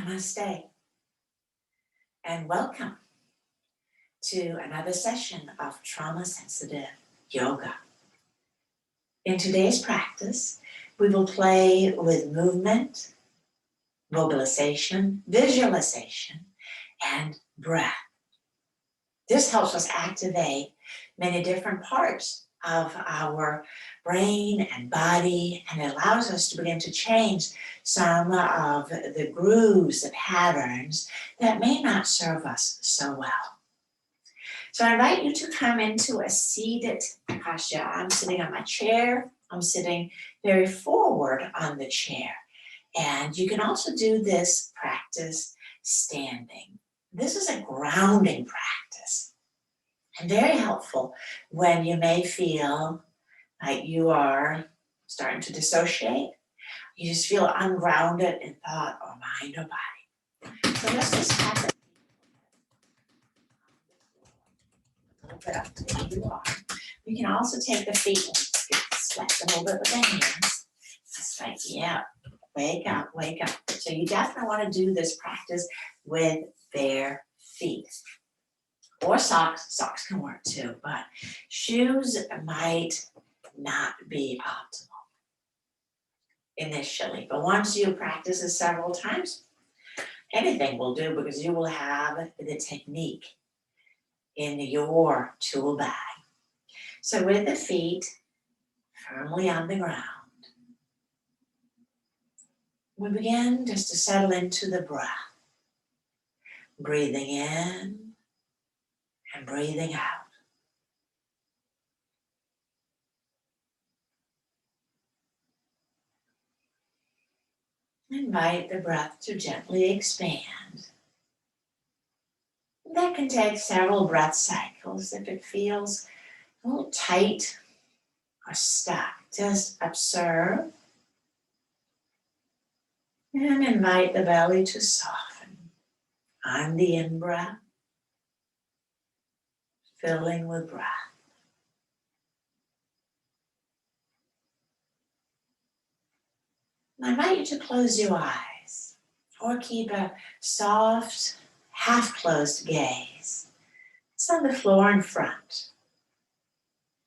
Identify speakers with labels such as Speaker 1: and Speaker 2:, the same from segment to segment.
Speaker 1: Namaste, and welcome to another session of trauma-sensitive yoga. In today's practice, we will play with movement, vocalization, visualization, and breath. This helps us activate many different parts of our brain and body, and it allows us to begin to change some of the grooves, the patterns that may not serve us so well. So I invite you to come into a seated posture. I'm sitting on my chair. I'm sitting very forward on the chair. And you can also do this practice standing. This is a grounding practice and very helpful when you may feel like you are starting to dissociate. You just feel ungrounded in thought or mind or body. So let's just have it a little bit up to where you are. We can also take the feet and sweat them a little bit with the hands. Just like, yeah, wake up, wake up. So you definitely want to do this practice with bare feet. Or socks. Socks can work too, but shoes might not be optimal initially. But once you practice it several times, anything will do because you will have the technique in your tool bag. So with the feet firmly on the ground, we begin just to settle into the breath. Breathing in and breathing out. Invite the breath to gently expand. That can take several breath cycles. If it feels a little tight or stuck, just observe and invite the belly to soften on the in-breath, filling with breath. I invite you to close your eyes or keep a soft, half-closed gaze. It's on the floor in front,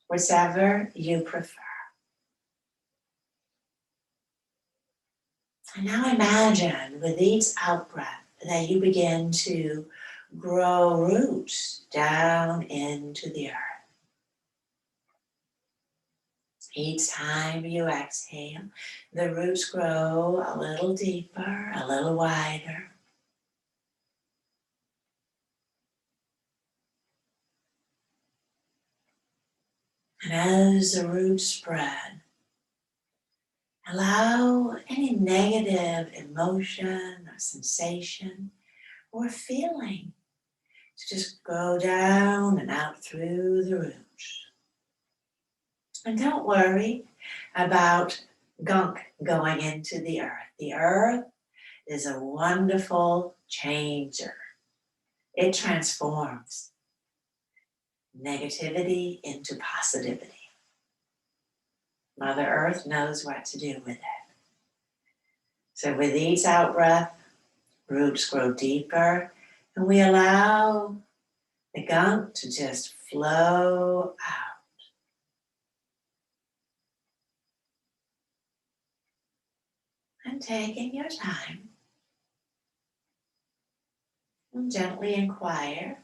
Speaker 1: whichever you prefer. And now imagine with each out-breath that you begin to grow roots down into the earth. Each time you exhale, the roots grow a little deeper, a little wider. And as the roots spread, allow any negative emotion or sensation or feeling to just go down and out through the roots. And don't worry about gunk going into the earth. The earth is a wonderful changer. It transforms negativity into positivity. Mother Earth knows what to do with it. So with each out breath, roots grow deeper, and we allow the gunk to just flow out. And taking your time, and gently inquire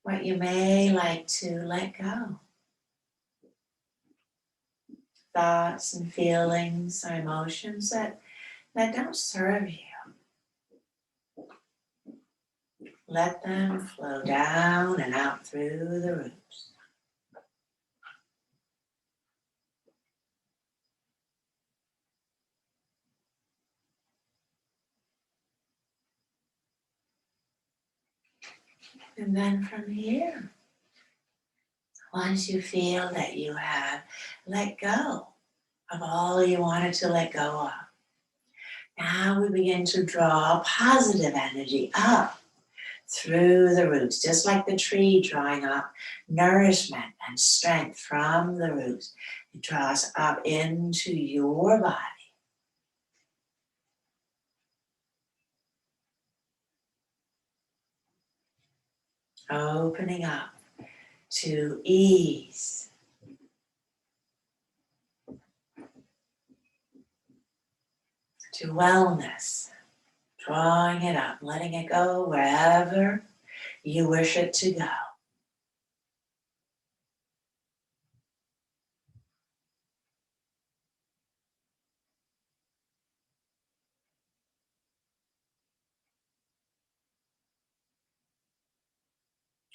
Speaker 1: what you may like to let go. Thoughts and feelings or emotions that don't serve you. Let them flow down and out through the roots. And then from here, once you feel that you have let go of all you wanted to let go of, now we begin to draw positive energy up through the roots, just like the tree drawing up nourishment and strength from the roots. It draws up into your body. opening up to ease, to wellness, drawing it up, letting it go wherever you wish it to go.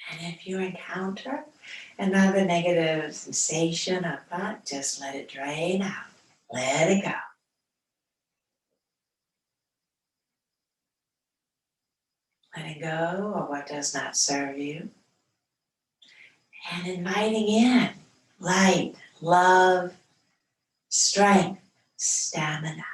Speaker 1: And if you encounter another negative sensation or thought, just let it drain out. Let it go. Letting go of what does not serve you. And inviting in light, love, strength, stamina.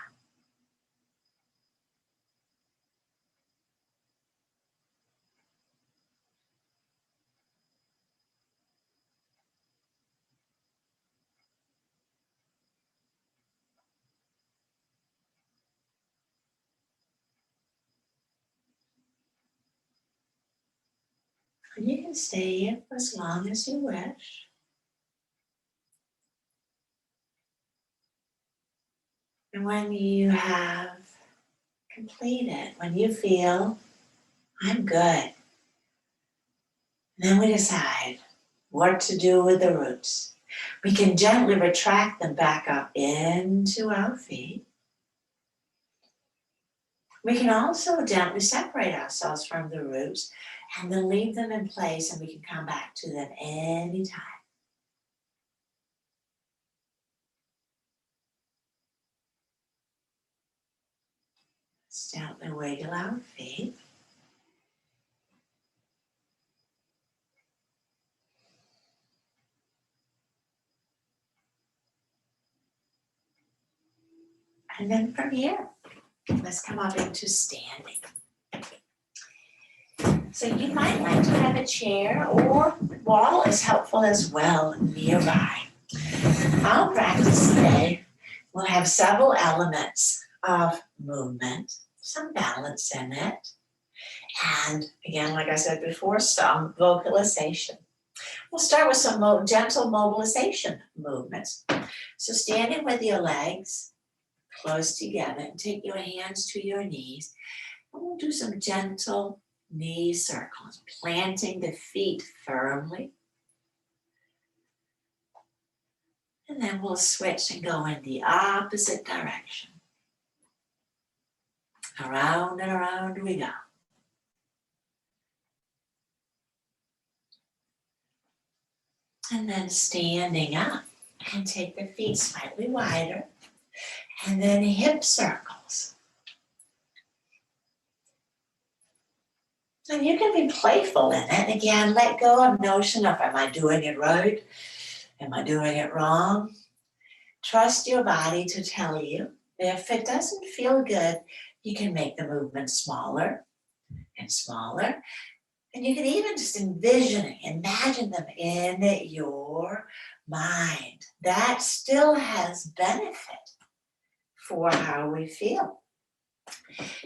Speaker 1: And you can stay here for as long as you wish. And when you have completed, when you feel, I'm good, then we decide what to do with the roots. We can gently retract them back up into our feet. We can also gently separate ourselves from the roots and then leave them in place, and we can come back to them anytime. Let's gently wiggle our feet. And then from here, let's come up into standing. So you might like to have a chair or wall is helpful as well nearby. Our practice today will have several elements of movement, some balance in it, and again, like I said before, some vocalization. We'll start with some gentle mobilization movements. So standing with your legs close together and take your hands to your knees. And we'll do some gentle knee circles, planting the feet firmly. And then we'll switch and go in the opposite direction. Around and around we go. And then standing up and take the feet slightly wider. And then hip circles. And you can be playful in it. And again, let go of notion of, am I doing it right? Am I doing it wrong? Trust your body to tell you. If it doesn't feel good, you can make the movement smaller and smaller. And you can even just imagine them in your mind. That still has benefit for how we feel.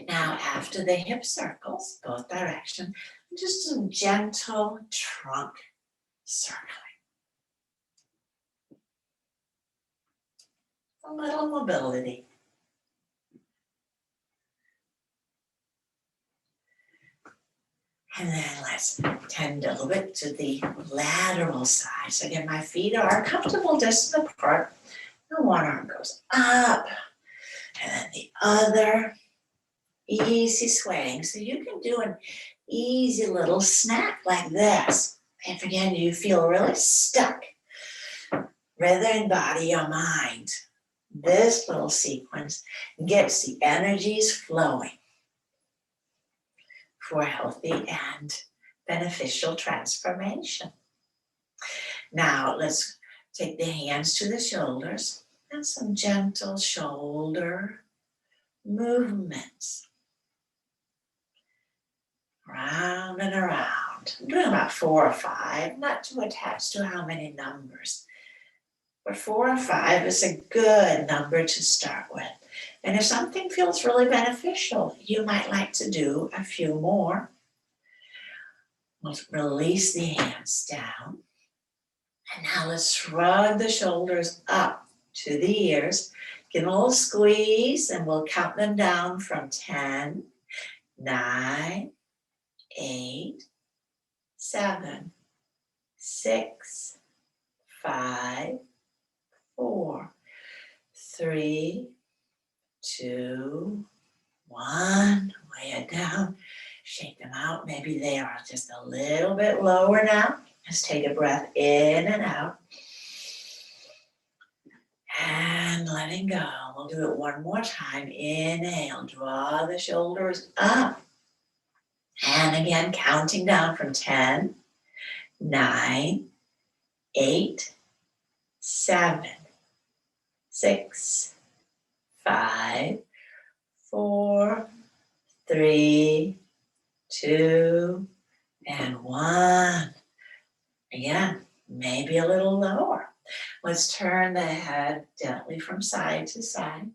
Speaker 1: Now, after the hip circles, both directions, just some gentle trunk circling. A little mobility. And then let's tend a little bit to the lateral side. So again, my feet are a comfortable distance apart. The one arm goes up, and then the other. Easy swaying. So you can do an easy little snap like this. If again, you feel really stuck, whether in body or mind, this little sequence gets the energies flowing for healthy and beneficial transformation. Now let's take the hands to the shoulders and some gentle shoulder movements. Round and around. I'm doing about 4 or 5, not too attached to how many numbers. But 4 or 5 is a good number to start with. And if something feels really beneficial, you might like to do a few more. Let's release the hands down. And now let's shrug the shoulders up to the ears. Give them a little squeeze and we'll count them down from 10, 9, 8, 7, 6, 5, 4, 3, 2, 1. Weigh it down. Shake them out. Maybe they are just a little bit lower now. Let's take a breath in and out. And letting go. We'll do it one more time. Inhale, draw the shoulders up. And again, counting down from 10, 9, 8, 7, 6, 5, 4, 3, 2, and 1. Again, maybe a little lower. Let's turn the head gently from side to side.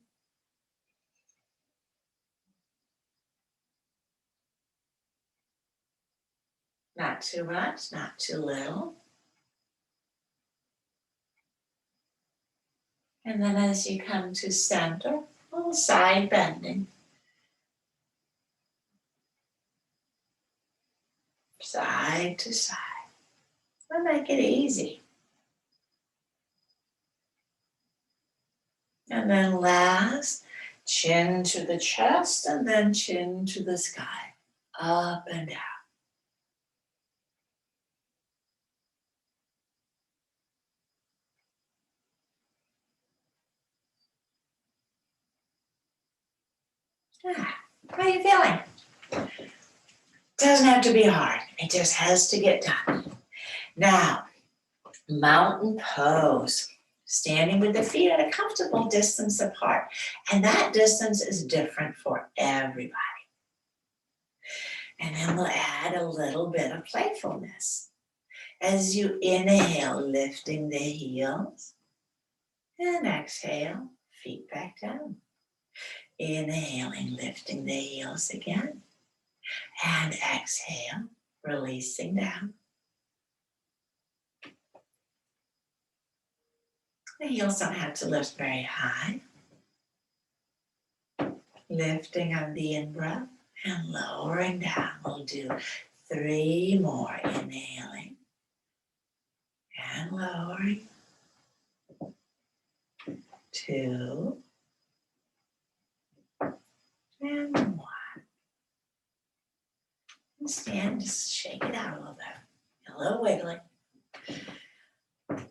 Speaker 1: Not too much, not too little. And then as you come to center, a little side bending. Side to side. We'll make it easy. And then last, chin to the chest and then chin to the sky. Up and down. How are you feeling? Doesn't have to be hard. It just has to get done. Now, mountain pose. Standing with the feet at a comfortable distance apart. And that distance is different for everybody. And then we'll add a little bit of playfulness. As you inhale, lifting the heels. And exhale, feet back down. Inhaling, lifting the heels again. And exhale, releasing down. The heels don't have to lift very high. Lifting on the in-breath and lowering down. We'll do 3 more. Inhaling and lowering. 2 and 1. And stand, just shake it out a little bit. A little wiggly.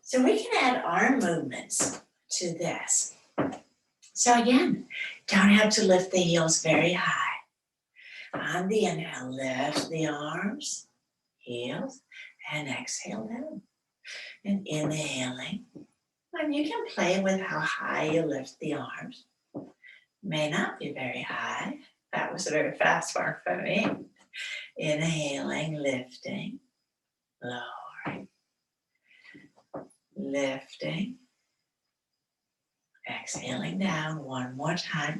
Speaker 1: So we can add arm movements to this. So again, don't have to lift the heels very high. On the inhale, lift the arms, heels, and exhale down. And inhaling. And you can play with how high you lift the arms. May not be very high. That was a very fast one for me. Inhaling, lifting, lowering. Lifting, exhaling down one more time,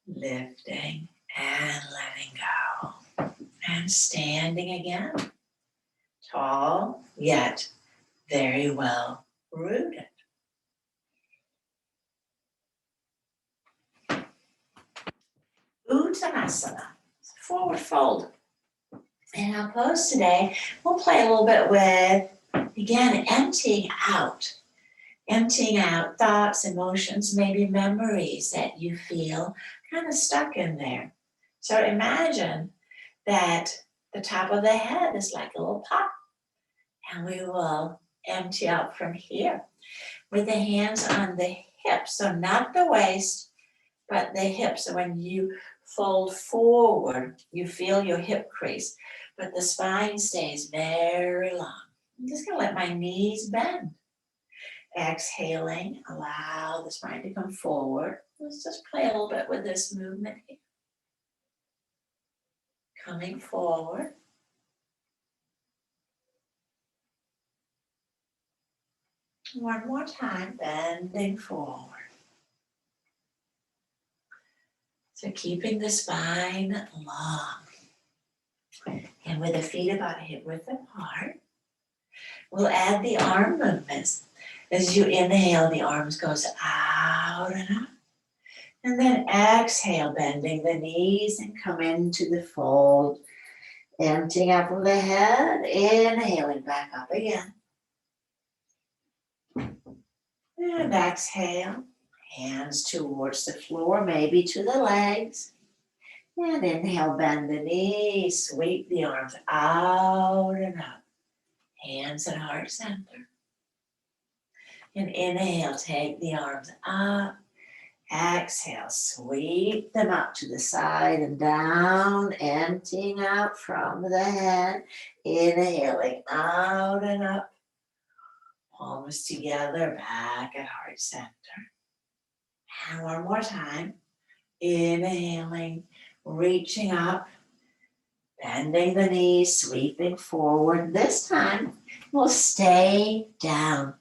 Speaker 1: lifting and letting go, and standing again, tall yet very well rooted. Uttanasana, forward fold. In our pose today, we'll play a little bit with, again, emptying out thoughts, emotions, maybe memories that you feel kind of stuck in there. So imagine that the top of the head is like a little pot, and we will empty out from here with the hands on the hips, so not the waist, but the hips. So when you fold forward, you feel your hip crease, but the spine stays very long. I'm just going to let my knees bend. Exhaling, allow the spine to come forward. Let's just play a little bit with this movement here. Coming forward. One more time, bending forward. So keeping the spine long. And with the feet about hip width apart, we'll add the arm movements. As you inhale, the arms goes out and up. And then exhale, bending the knees and come into the fold. Emptying out from the head, inhaling back up again. And exhale, hands towards the floor, maybe to the legs. And inhale, bend the knees, sweep the arms out and up. Hands at heart center. And inhale, take the arms up. Exhale, sweep them up to the side and down, emptying out from the head. Inhaling out and up. Palms together, back at heart center. And one more time. Inhaling, reaching up, bending the knees, sweeping forward. This time, we'll stay down.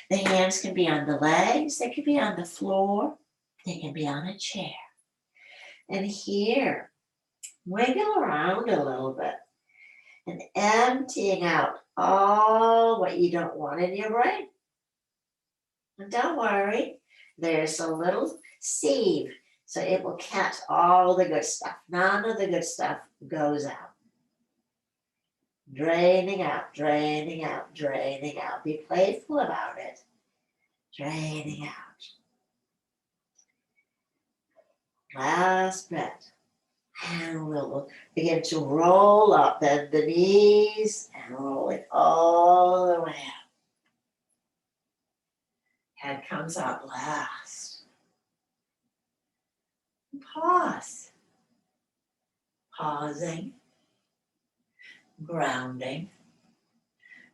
Speaker 1: The hands can be on the legs, they can be on the floor, they can be on a chair. And here, wiggle around a little bit and emptying out all what you don't want in your brain. And don't worry, there's a little sieve, so it will catch all the good stuff. None of the good stuff goes out. Draining out, draining out, draining out. Be playful about it. Draining out. Last breath. And we'll begin to roll up, bend the knees and roll it all the way up. Head comes up last. Pause. Pausing. Grounding.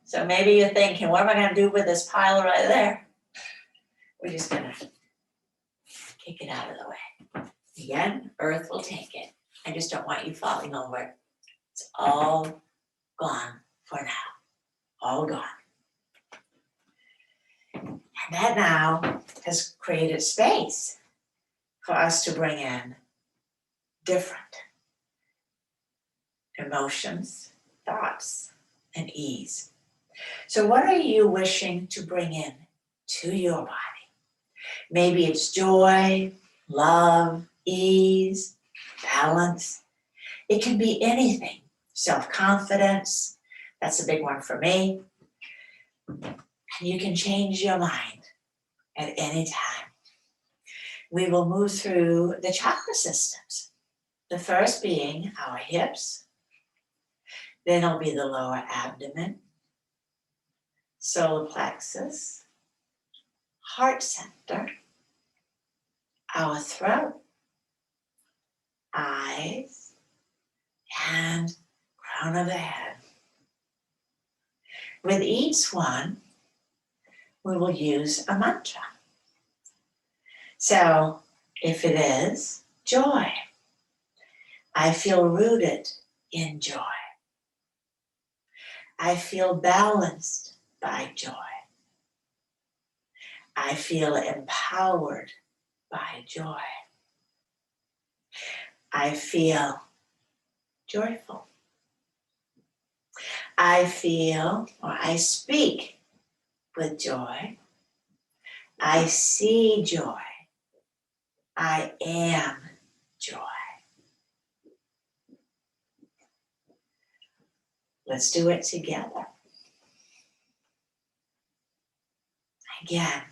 Speaker 1: So maybe you're thinking, what am I going to do with this pile right there? We're just going to kick it out of the way. Again, earth will take it. I just don't want you falling over. It's all gone for now. All gone. And that now has created space for us to bring in different emotions, thoughts, and ease. So what are you wishing to bring in to your body? Maybe it's joy, love, ease, balance. It can be anything. Self-confidence, that's a big one for me. And you can change your mind at any time. We will move through the chakra systems. The first being our hips. Then it'll be the lower abdomen, solar plexus, heart center, our throat, eyes, and crown of the head. With each one, we will use a mantra. So if it is joy, I feel rooted in joy. I feel balanced by joy. I feel empowered by joy. I feel joyful. I feel, or I speak with joy. I see joy. I am joy. Let's do it together. Again,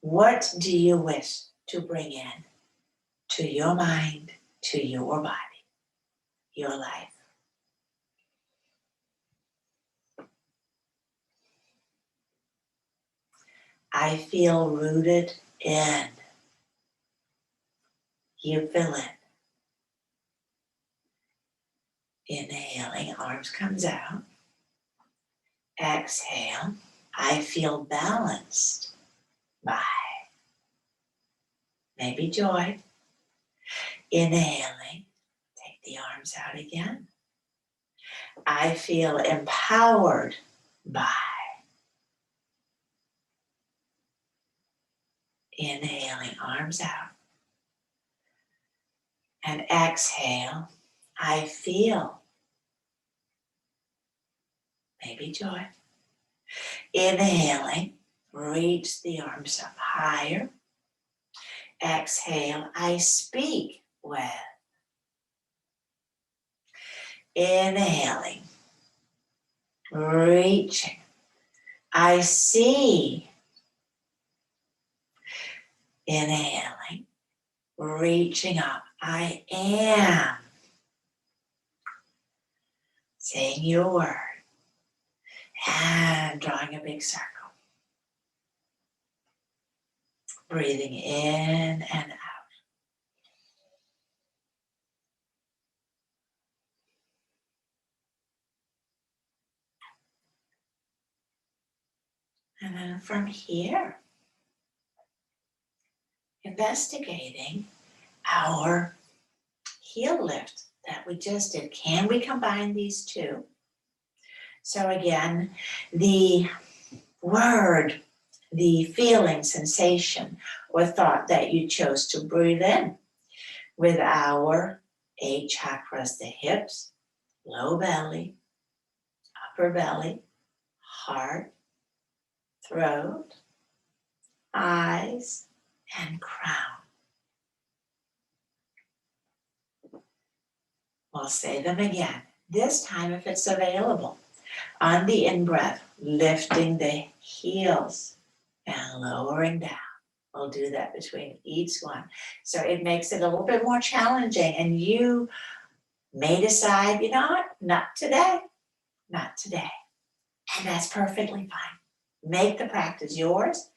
Speaker 1: what do you wish to bring in to your mind, to your body, your life? I feel rooted in. You fill in. Inhaling, arms comes out. Exhale, I feel balanced by. Maybe joy. Inhaling, take the arms out again. I feel empowered by. Inhaling, arms out. And exhale, I feel maybe joy. Inhaling, reach the arms up higher. Exhale, I speak with. Inhaling, reaching, I see. Inhaling, reaching up, I am. Saying your word and drawing a big circle. Breathing in and out. And then from here, investigating our heel lift that we just did. Can we combine these two? So again, the word, the feeling, sensation, or thought that you chose to breathe in with our 8 chakras, the hips, low belly, upper belly, heart, throat, eyes, and crown. We'll say them again, this time if it's available. On the in-breath, lifting the heels and lowering down. We'll do that between each one. So it makes it a little bit more challenging, and you may decide, you know what, not today, not today. And that's perfectly fine. Make the practice yours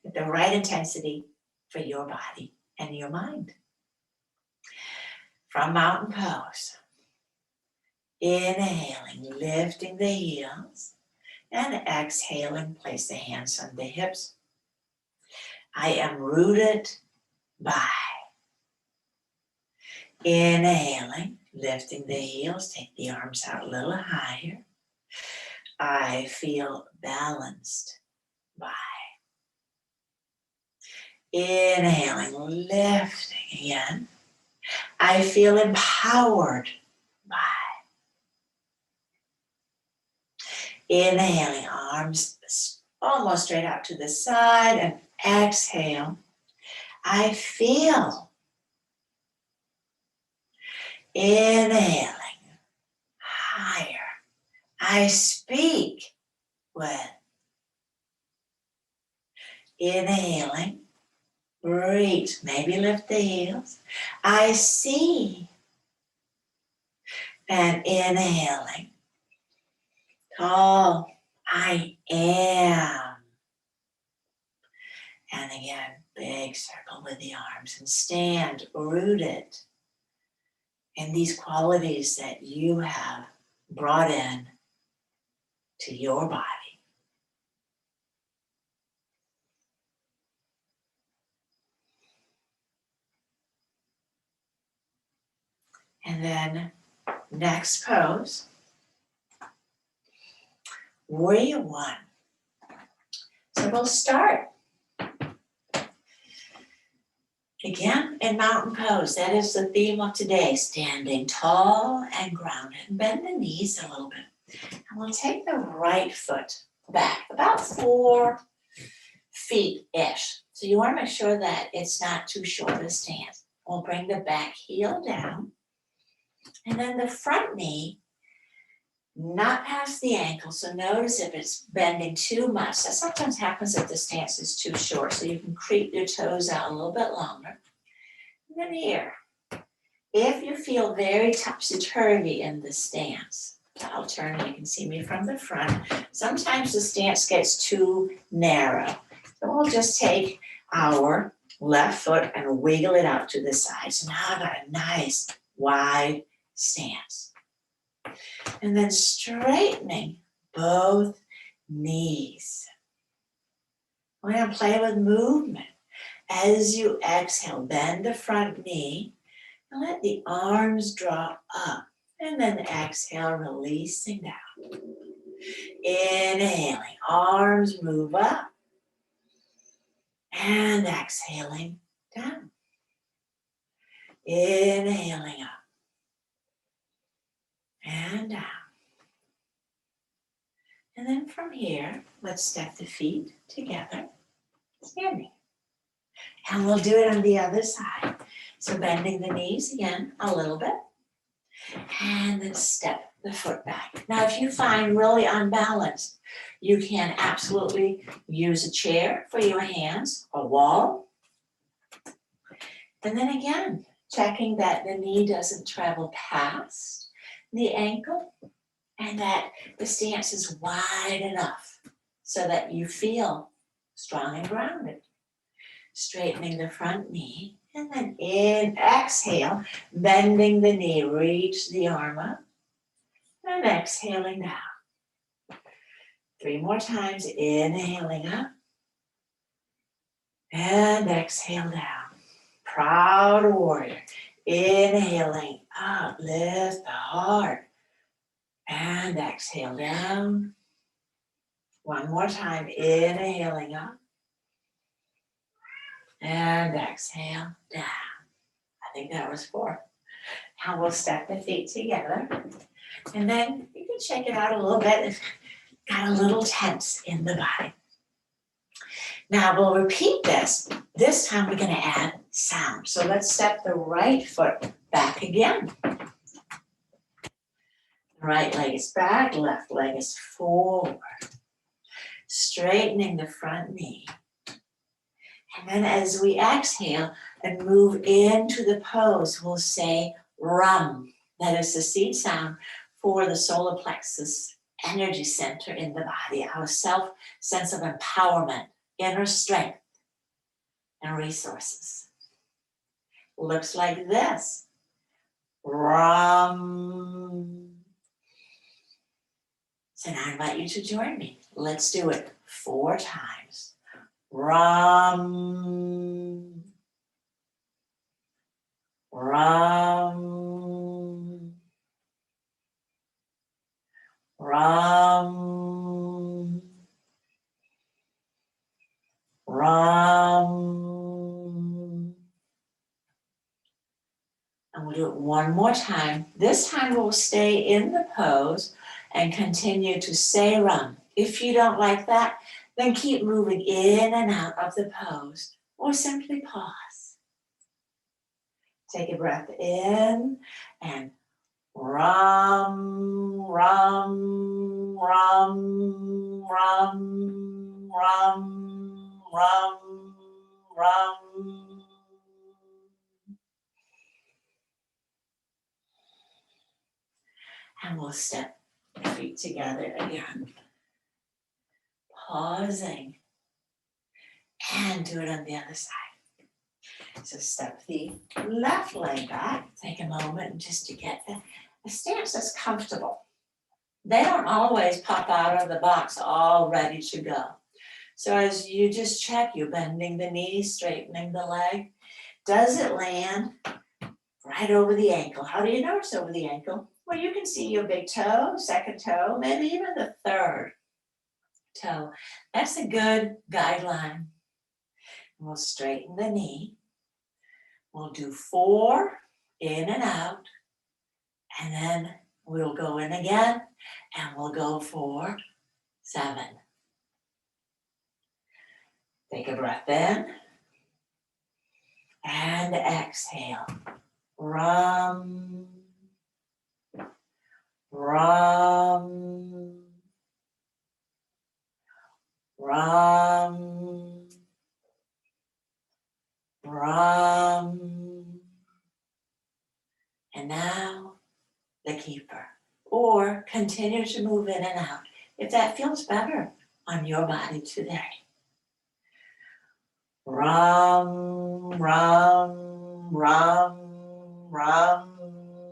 Speaker 1: with the right intensity for your body and your mind. From mountain pose, inhaling, lifting the heels, and exhaling, place the hands on the hips. I am rooted by. Inhaling, lifting the heels, take the arms out a little higher. I feel balanced by. Inhaling, lifting again. I feel empowered by. Inhaling, arms almost straight out to the side, and exhale. I feel. Inhaling, higher. I speak with. Inhaling, reach, maybe lift the heels. I see. And inhaling, tall, I am. And again, big circle with the arms and stand rooted in these qualities that you have brought in to your body. And then next pose, warrior one. So we'll start again in mountain pose. That is the theme of today, standing tall and grounded. Bend the knees a little bit. And we'll take the right foot back about 4 feet-ish. So you want to make sure that it's not too short a stance. We'll bring the back heel down. And then the front knee, not past the ankle. So notice if it's bending too much. That sometimes happens if the stance is too short. So you can creep your toes out a little bit longer. And then here, if you feel very topsy-turvy in the stance, I'll turn, you can see me from the front. Sometimes the stance gets too narrow. So we'll just take our left foot and wiggle it out to the side. So now I've got a nice wide stance. And then straightening both knees. We're going to play with movement. As you exhale, bend the front knee and let the arms drop up. And then exhale, releasing down. Inhaling, arms move up. And exhaling down. Inhaling up. And down. from here, let's step the feet together, standing. And we'll do it on the other side. So bending the knees again a little bit. And then step the foot back. Now, if you find really unbalanced, you can absolutely use a chair for your hands, a wall. And then again, checking that the knee doesn't travel past the ankle and that the stance is wide enough so that you feel strong and grounded. Straightening the front knee. And then exhale, bending the knee, reach the arm up, and exhaling down. 3 more times, inhaling up, and exhale down. Proud warrior, inhaling up, lift the heart, and exhale down. 1 more time, inhaling up, and exhale down. I think that was 4. Now we'll step the feet together. And then you can shake it out a little bit if you've got a little tense in the body. Now we'll repeat this. This time we're going to add sound. So let's step the right foot back again. Right leg is back, left leg is forward. Straightening the front knee. And then as we exhale and move into the pose, we'll say rum. That is the seed sound for the solar plexus energy center in the body, our sense of empowerment, inner strength, and resources. Looks like this. Rum. So now I invite you to join me. Let's do it 4 times. Rum, rum, rum, rum. And we'll do it 1 more time. This time we'll stay in the pose and continue to say rum. If you don't like that, then keep moving in and out of the pose, or simply pause. Take a breath in and rum, rum, rum, rum, rum, rum, rum. And we'll step the feet together again. Pausing, and do it on the other side. So step the left leg back. Take a moment just to get a stance that's comfortable. They don't always pop out of the box all ready to go. So as you just check, you're bending the knee, straightening the leg. Does it land right over the ankle? How do you know it's over the ankle? Well, you can see your big toe, second toe, maybe even the third toe. That's a good guideline. We'll straighten the knee. We'll do 4 in and out, and then we'll go in again, and we'll go for 7. Take a breath in, and exhale. Rum, rum, rum, rum. And now the keeper. Or continue to move in and out if that feels better on your body today. Rum, rum, rum, rum,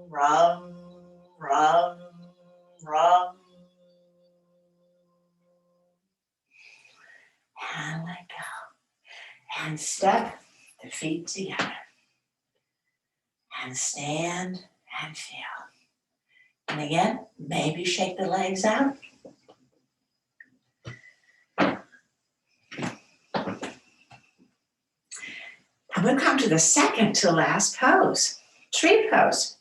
Speaker 1: rum, rum, rum. And let go. And step the feet together. And stand and feel. And again, maybe shake the legs out. And we'll come to the second to last pose, tree pose.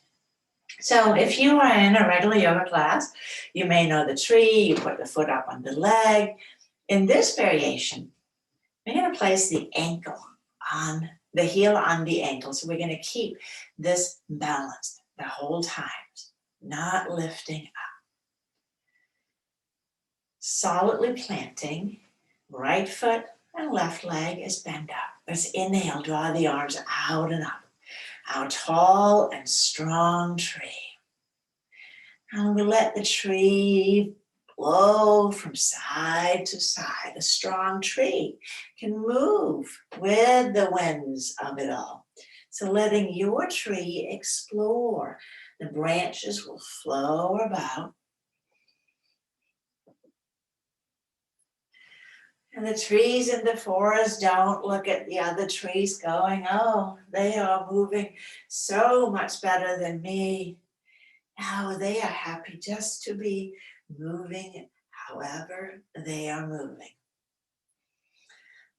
Speaker 1: So if you are in a regular yoga class, you may know the tree, you put the foot up on the leg. In this variation, we're going to place the ankle on the heel on the ankle. So we're going to keep this balanced the whole time, not lifting up. Solidly planting, right foot and left leg is bent up. Let's inhale, draw the arms out and up. Our tall and strong tree. And we let the tree blow from side to side. A strong tree can move with the winds of it all. So letting your tree explore. The branches will flow about. And the trees in the forest don't look at the other trees going, oh, they are moving so much better than me. No, they are happy just to be moving however they are moving.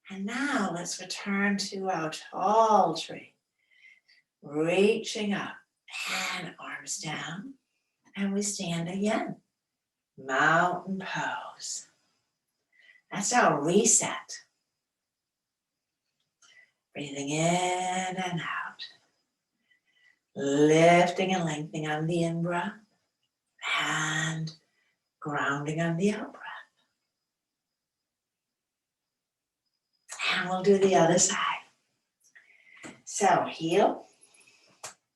Speaker 1: And now let's return to our tall tree. Reaching up and arms down. And we stand again. Mountain pose. That's our reset. Breathing in and out. Lifting and lengthening on the in-breath. And grounding on the out-breath. And we'll do the other side. So heel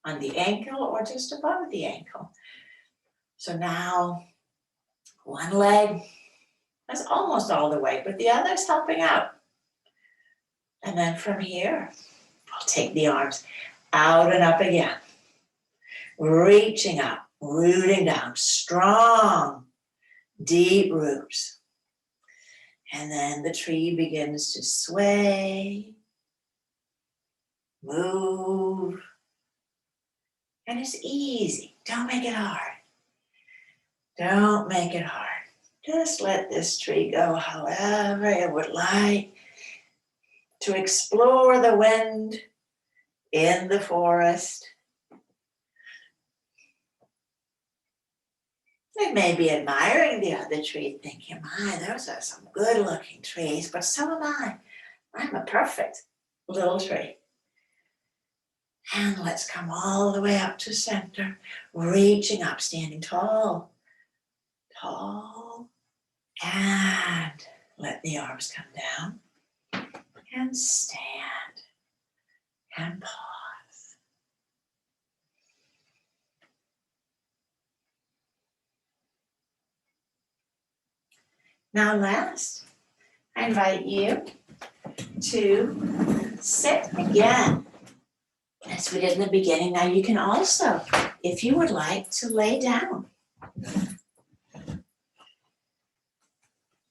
Speaker 1: on the ankle or just above the ankle. So now one leg is almost all the way, but the other is helping out. And then from here, we'll take the arms out and up again. Reaching up, rooting down, strong, deep roots. And then the tree begins to sway, move. And it's easy. Don't make it hard. Don't make it hard. Just let this tree go however it would like to explore the wind in the forest. It may be admiring the other tree, thinking, my, those are some good looking trees, but so am I. I'm a perfect little tree. And let's come all the way up to center, reaching up, standing tall, tall, and let the arms come down, and stand, and pause. Now last, I invite you to sit again, as we did in the beginning. Now you can also, if you would like, to lay down.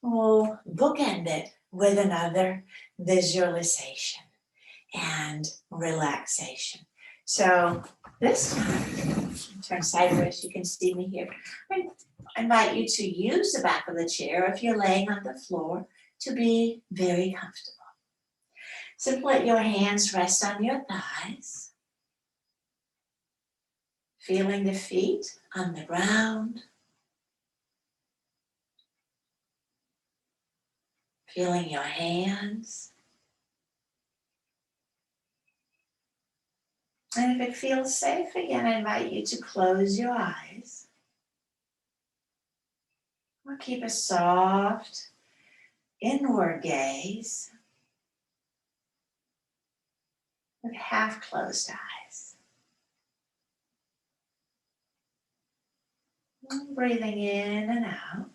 Speaker 1: We'll bookend it with another visualization and relaxation. So this time, turn sideways, you can see me here. I invite you to use the back of the chair if you're laying on the floor to be very comfortable. Simply let your hands rest on your thighs, feeling the feet on the ground, feeling your hands. And if it feels safe, again, I invite you to close your eyes. Or keep a soft inward gaze with half-closed eyes. And breathing in and out.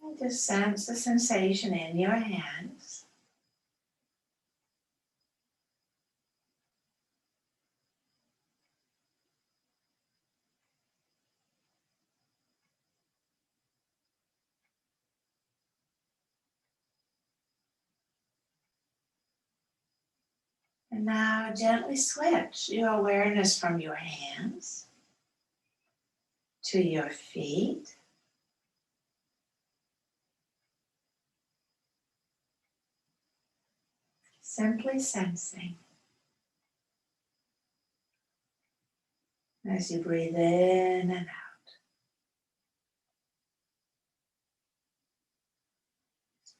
Speaker 1: And just sense the sensation in your hands. And now gently switch your awareness from your hands to your feet. Simply sensing as you breathe in and out.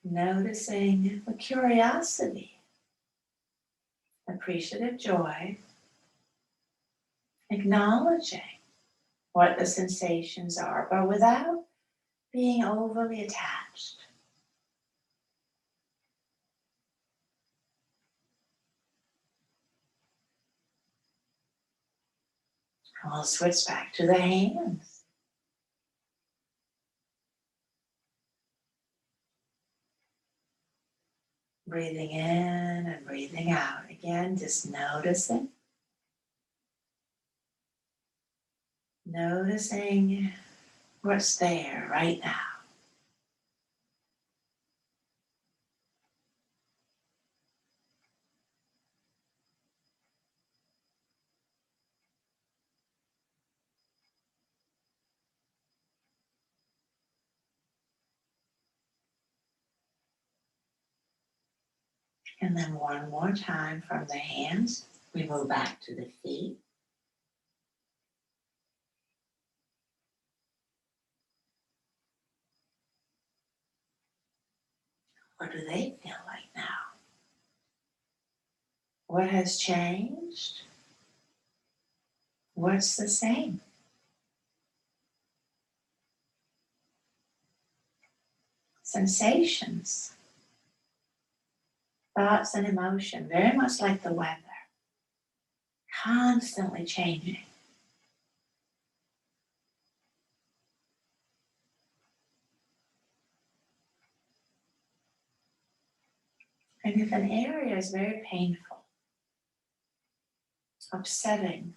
Speaker 1: Noticing with curiosity, appreciative joy, acknowledging what the sensations are, but without being overly attached. And we'll switch back to the hands. Breathing in and breathing out. Again, just noticing. Noticing what's there right now. And then one more time from the hands, we move back to the feet. What do they feel like now? What has changed? What's the same? Sensations, thoughts and emotion, very much like the weather, constantly changing. And if an area is very painful, upsetting,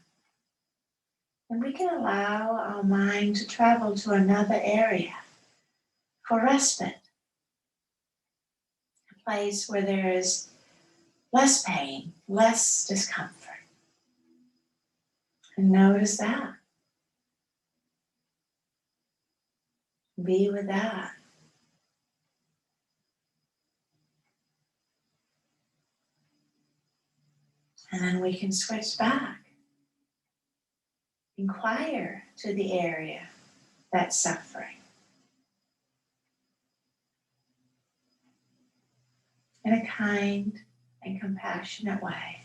Speaker 1: then we can allow our mind to travel to another area for respite. A place where there is less pain, less discomfort. And notice that. Be with that. And then we can switch back. Inquire to the area that's suffering. In a kind and compassionate way.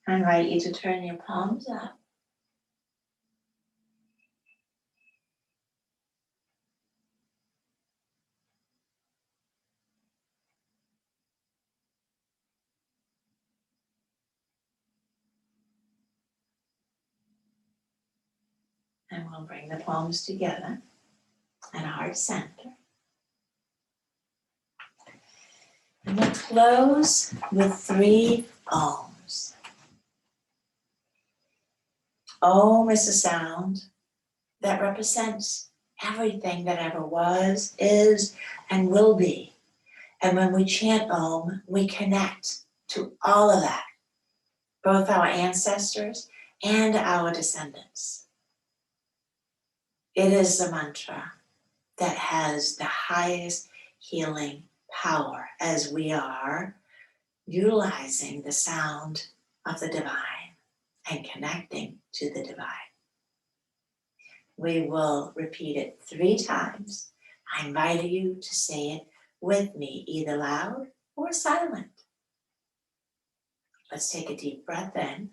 Speaker 1: I invite you to turn your palms up. And we'll bring the palms together at heart center. And we'll close with 3 ohms. Om is a sound that represents everything that ever was, is, and will be. And when we chant Om, we connect to all of that, both our ancestors and our descendants. It is the mantra that has the highest healing power as we are utilizing the sound of the divine and connecting to the divine. We will repeat it 3 times. I invite you to say it with me, either loud or silent. Let's take a deep breath in.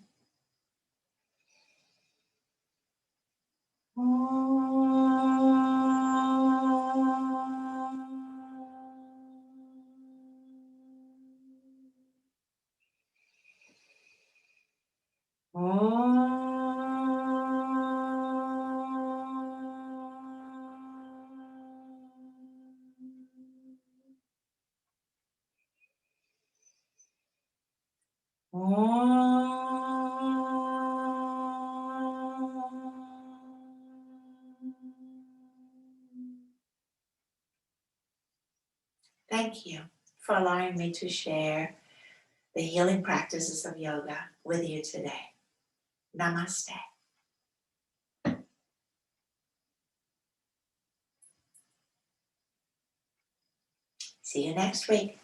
Speaker 1: Thank you for allowing me to share the healing practices of yoga with you today. Namaste. See you next week.